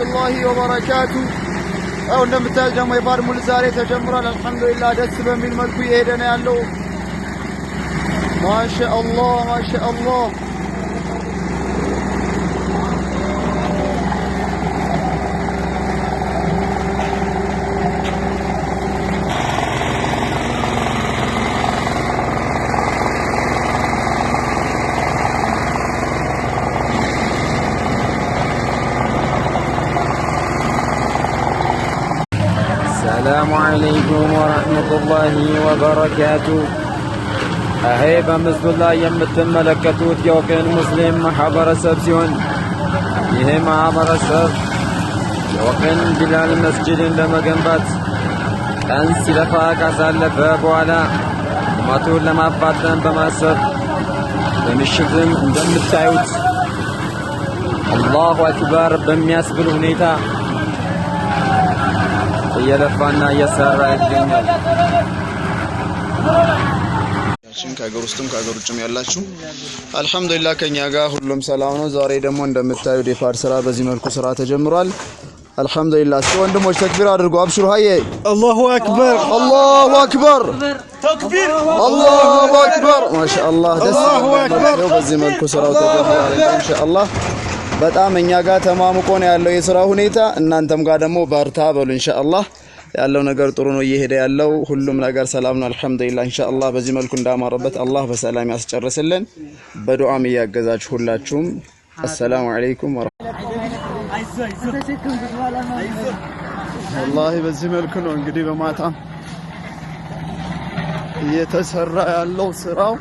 الله وبركاته أو እንደምታዩት ደግሞ የባር ሙሉ ዛሬ ተጀምሯል አልহামዱሊላህ ደስ በሚል መልኩ እየሄደ ነው ያለው ማሻአላህ ማሻአላህ السلام عليكم ورحمة الله وبركاته أهيبا مثل الله يمتم ملكتوت يوكين مسلم محبر السبسيون يهي محبر السب يوكين بلال مسجد لما جنبات أنسي لفاك أسال باب وعلا مطول لما فاتن بماسب بمشتم دم التعوت الله أكبر بمياسبل هنيتا يلفانا يسار الدنيا ከሀገር ውስጥም ከሀገር ውጭም ያላችሁ አልহামዱሊላህ ከኛ ጋር ሁሉም ሰላም ነው ዛሬ ደግሞ እንደምታዩ ዲፋር ስራ በዚህ መልኩ ስራ ተጀምሯል አልহামዱሊላህ ወንድሞች ተክቢር አድርጉ አብሽሩ ሃዬ አላሁ አክበር አላሁ አክበር ተክቢር አላሁ አክበር ማሻአላህ ደስ ይላል በዚህ መልኩ ስራው ተጀምሯል ኢንሻአላህ በጣም እኛ ጋር ተማምቆ ነው ያለው የሥራ ሁኔታ እናንተም ጋር ደግሞ በርታ በሉ ኢንሻአላህ ያለው ነገር ጥሩ ነው እየሄደ ያለው ሁሉም ነገር ሰላም ነው አልহামዱሊላህ ኢንሻአላህ በዚህ መልኩ እንዳማረበት አላህ በሰላም ያስጨርስልን በዱዓም ያገዛችሁ ሁላችሁም አሰላሙ አለይኩም ወላሂ በዚህ መልኩ ነው እንግዲህ በማታ እየተሰራ ያለው ስራው